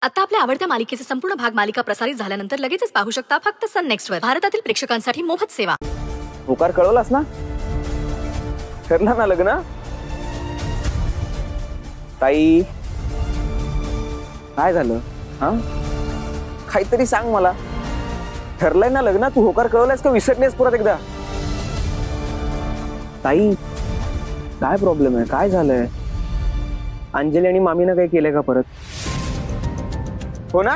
आता आपल्या आवडत्या मालिकेचे संपूर्ण भाग मालिका प्रसारित झाल्यानंतर लगेचच पाहू शकता फक्त सन नेक्स्ट वर. भारतातील प्रेक्षकांसाठी मोफत सेवा. होकार कळवलास ना? ठरलं ना लग्न? ताई काय झालं? हा काहीतरी सांग मला. ठरलंय ना लग्न? तू होकार कळवलास का विसरलीस परत एकदा? ताई काय प्रॉब्लेम आहे? काय झालंय? अंजली आणि मामीनं काही केलंय का परत? हो ना?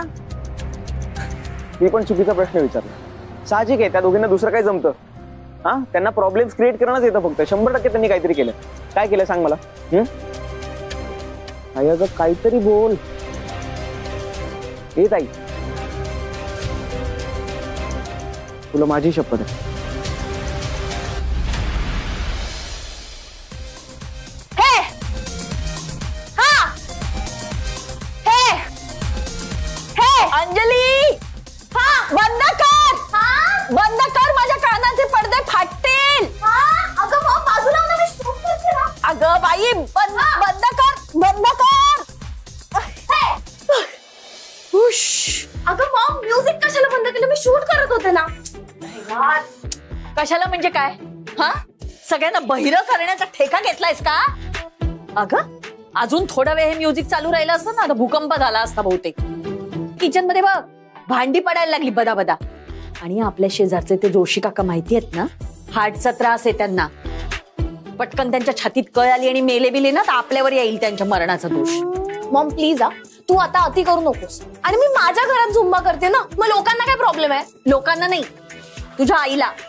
मी पण चुकीचा प्रश्न विचारला. साहजिक आहे, त्या दोघींना दुसरं काय जमतं? हा त्यांना प्रॉब्लेम्स क्रिएट करणंच येतं फक्त. 100% त्यांनी काहीतरी केलं. काय केलं सांग मला. आई अगं काहीतरी बोल. ए ताई तुला माझी शपथ आहे. अंजली बंद कर. बंद कर, माझ्या कानाचे पडदे फाटतील. अगं मग बाजूला ना, मी शूट करते ना. अगं बाई बंद कर, बंद कर. अगं मग म्युझिक कशाला बंद केलं? मी शूट करत होते ना. कशाला म्हणजे काय? हा सगळ्यांना बहिरं करण्याचा ठेका घेतलायस का? अगं अजून थोडा वेळ हे म्युझिक चालू राहिलं असतं ना, तर भूकंप झाला असता बहुतेक. किचन मध्ये बघ भांडी पडायला लागली बदा बदा. आणि आपल्या शेजारचे ते जोशी काका माहिती आहेत ना, हार्टचा त्रास आहे त्यांना. पटकन त्यांच्या छातीत कळ आली आणि मेले बिले ना, तर आपल्यावर येईल त्यांच्या मरणाचा दोष. मॉम प्लीज तू आता अति करू नकोस. आणि मी माझ्या घरात झुंबा करते ना, मग लोकांना काय प्रॉब्लेम आहे? लोकांना नाही, तुझ्या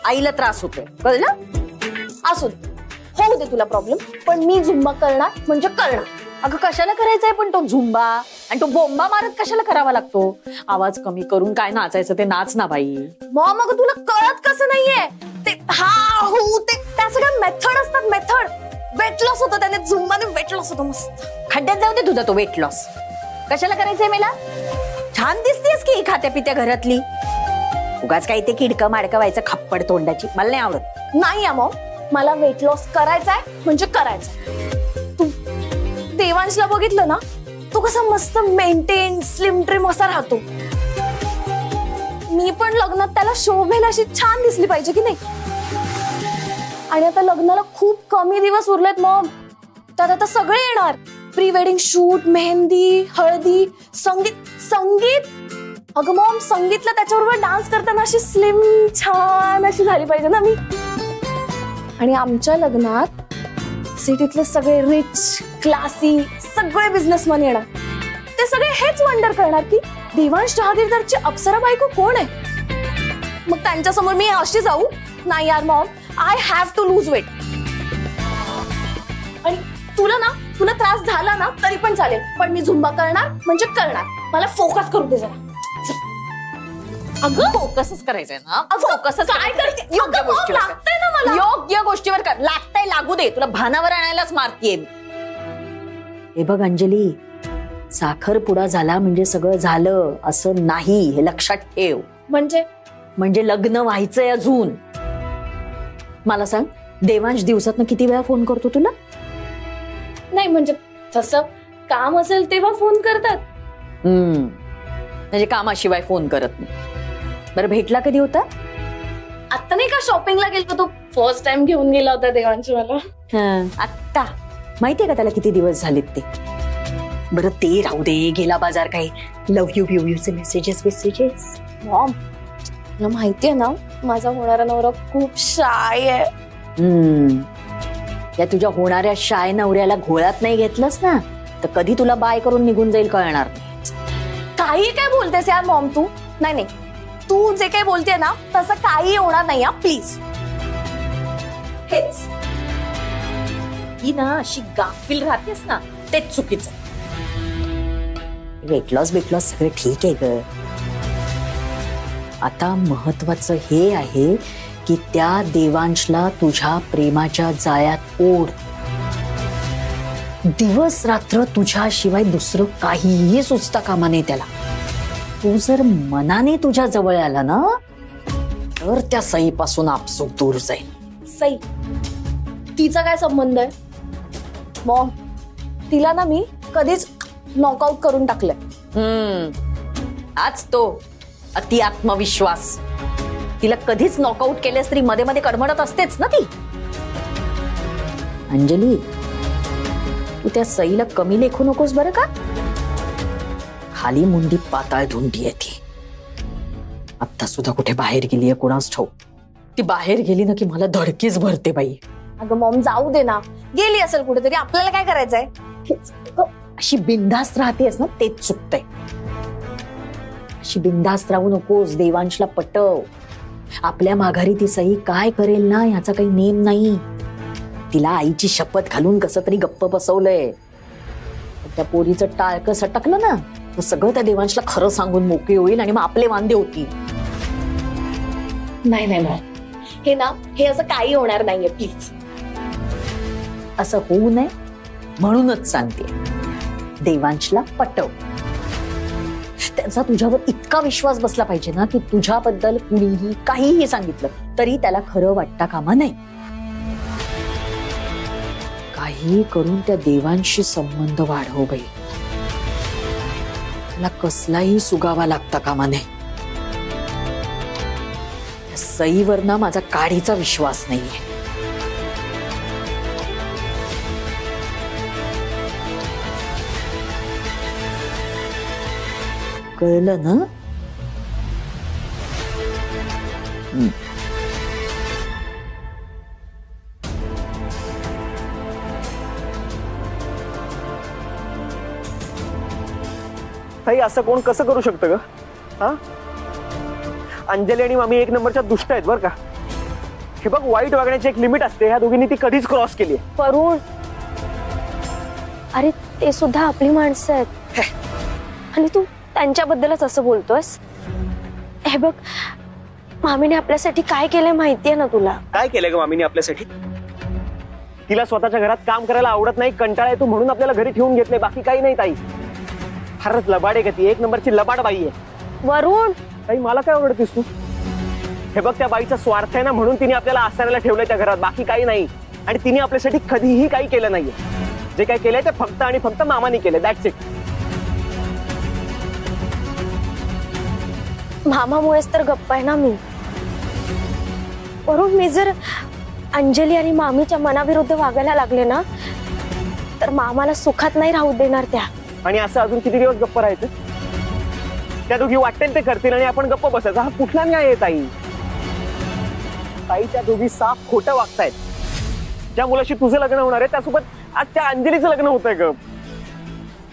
आईला त्रास होतोय, कळलं? असू होऊ दे तुला प्रॉब्लेम, पण मी झुंबा करणार म्हणजे करणार. अगं कशाला करायचंय पण तो झुंबा? आणि तो बोंबा मारत कशाला करावा लागतो? आवाज कमी करून काय नाचायचं ते नाच ना बाई. मॉम अगं तुला कळत कसं नाहीये ते? हा हो ते त्या सगळ्या मेथड असतात, मेथड. वेट लॉस होतं त्याने, झुंबाने वेट लॉस होतं मस्त. खड्ड्यात जाऊ दे तुझा तो वेट लॉस. कशाला करायचंय मला? छान दिसतेस की खात्या पित्या घरातली. उगाच काही ते किडकं माडकं व्हायचं खप्पड तोंडाची, मला नाही आवडत. नाही मॉम, मला वेट लॉस करायचाय म्हणजे करायचंय. तू देवांशला बघितलं ना, तो कसा मस्त मेंटेन स्लिम ट्रिम असा राहतो. मी पण लग्नात त्याला शोभेल अशी छान दिसली पाहिजे की नाही? आणि आता लग्नाला खूप कमी दिवस उरलेत मॉम. त्यात आता सगळे येणार. प्री वेडिंग शूट, मेहंदी, हळदी, संगीत. अगं मॉम संगीतला त्याच्याबरोबर डान्स करताना अशी स्लिम छान अशी झाली पाहिजे ना मी. आणि आमच्या लग्नात सिटीतले सगळे रिच क्लासी सगळे बिझनेसमॅन येणार. ते सगळे हेच वंडर करणार की देवांश जहागीरदारची अप्सरा बायको कोण आहे. मग त्यांच्या समोर मी अशी जाऊ? नाही यार mom, I have to lose weight. आणि तुला त्रास झाला ना तरी पण चालेल, पण मी झुंबा करणार म्हणजे करणार. मला फोकस करू दे जरा. अगं फोकसच करायचंय ना? फोकसच काय करते? योग्य गोष्टीवर लागतंय ना मला. योग्य गोष्टीवर कर. लागतंय लागू दे, तुला भानावर आणायलाच मारतीये. हे बघ अंजली, साखरपुडा झाला म्हणजे सगळं झालं असं नाही, हे लक्षात ठेव. म्हणजे लग्न व्हायचंय अजून. मला सांग, देवांश दिवसातनं किती वेळा फोन करतो तुला? नाही म्हणजे तसं काम असेल तेव्हा फोन करतात. म्हणजे कामाशिवाय फोन करत नाही. बरं भेटला कधी होता? आता नाही का शॉपिंगला गेलो तो, फर्स्ट टाइम घेऊन गेला होता देवांश मला. आत्ता माहितीये का त्याला किती दिवस झालेत ते? बरं ते राहू दे, गेला बाजार काही लव्ह यू चे मेसेजेस. मॉम तुला माहितीये ना, माझा होणारा नवरा खूप शाय आहे. या तुझ्या होणाऱ्या शाय नवऱ्याला घोळात नाही घेतलंस ना, तर कधी तुला बाय करून निघून जाईल कळणार नाही. काही काय बोलतेस यार मॉम तू? नाही तू जे काही बोलते ना तसं काही होणार नाही. प्लीज. हेच ही ना अशी गाफील राहतेस ना, तेच चुकीचं. वेट लॉस सगळं ठीक आहे ग. आता महत्वाचं हे आहे की त्या देवांशला तुझ्या प्रेमाच्या जाळ्यात ओढ. दिवस रात्र तुझ्याशिवाय दुसरं काहीही सुचता कामा नये त्याला. तू जर मनाने तुझ्या जवळ आला ना, तर त्या सईपासून आपसूक दूर जाईल. सई तिचा काय संबंध आहे? मॉम तिला ना मी कधीच नॉकआउट करून टाकलंय. आज तो अति आत्मविश्वास. तिला कधीच नॉकआउट केलेस तरी मध्ये मध्ये कडमडत असतेच ना ती. अंजली, तू त्या सईला कमी लेखू नकोस बरं का. खाली मुंडी पाताळ धुंडी आहे ती. आता सुद्धा कुठे बाहेर गेलीये कोणास ठाऊक. ती बाहेर गेली ना की मला धडकीच भरते बाई. अगं मॉम जाऊ दे ना, गेली असेल कुठेतरी, आपल्याला काय करायचंय. अशी बिनधास्त राहतेस ना तेच चुकतंय. अशी बिनधास्त राहू नकोस. देवांशला पटव. आपल्या माघारी ती सई काय करेल ना याचा काही नेम नाही. तिला आईची शपथ घालून कसं तरी गप्प बसवलंय. त्या पोरीचं टाळकं सटकलं ना तर सगळं त्या देवांशला खरं सांगून मोकळी होईल आणि मग आपले वांदे होतील. नाही नाही मॉम, हे असं काही होणार नाहीये प्लीज. असं होऊ नये म्हणूनच सांगते. देवांशला पटव. त्याचा तुझ्यावर इतका विश्वास बसला पाहिजे ना की तुझ्याबद्दल कुणीही काहीही सांगितलं तरी त्याला खरं वाटता कामा नये. काही करून त्या देवांशी संबंध वाढव बाई. त्याला कसलाही सुगावा लागता कामा नये. त्या सईवर ना माझा काडीचा विश्वास नाहीये. कळलं ना. ताई, असं कोण कसं करू शकतं ग. हा, अंजली आणि मामी एक नंबरच्या दुष्ट आहेत बरं का. हे बघ, वाईट वागण्याची एक लिमिट असते. ह्या दोघींनी ती कधीच क्रॉस केली. वरुण, अरे ते सुद्धा आपली माणसं आहेत आणि तू त्यांच्याबद्दलच असं बोलतोयस. हे बघ, मामीने आपल्यासाठी काय केलंय माहितीये ना तुला. काय केलंय ग मामीने आपल्यासाठी. तिला स्वतःच्या घरात काम करायला आवडत नाही, कंटाळा येतो म्हणून आपल्याला घरी ठेवून घेतले, बाकी काही नाही. ताई फारच लबाड आहे का ती. एक नंबरची लबाड बाई आहे. वरुण, ताई मला काय आवडतेस तू. हे बघ, त्या बाईचा स्वार्थ आहे ना म्हणून तिने आपल्याला आसरायला ठेवलंय त्या घरात, बाकी काही नाही. आणि तिने आपल्यासाठी कधीही काही केलं नाहीये. जे काही केलंय ते फक्त आणि फक्त मामाने केलंय. That's it. मामामुळेच तर गप्प आहे ना मी. वरुण, मी जर अंजली आणि मामीच्या मनाविरुद्ध वागायला लागले ना तर मामाला सुखात नाही राहू देणार त्या. आणि असं अजून किती दिवस गप्प राहायचं. त्या दोघी वाटेल ते करतील आणि आपण गप्प बसायचं. हा कुठला न्याय आहे ताई. ताई, त्या दोघी साफ खोटं वागतायत. ज्या मुलाशी तुझं लग्न होणार आहे त्यासोबत आज त्या अंजलीचं लग्न होतंय ग.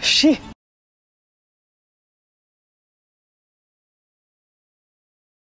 शी.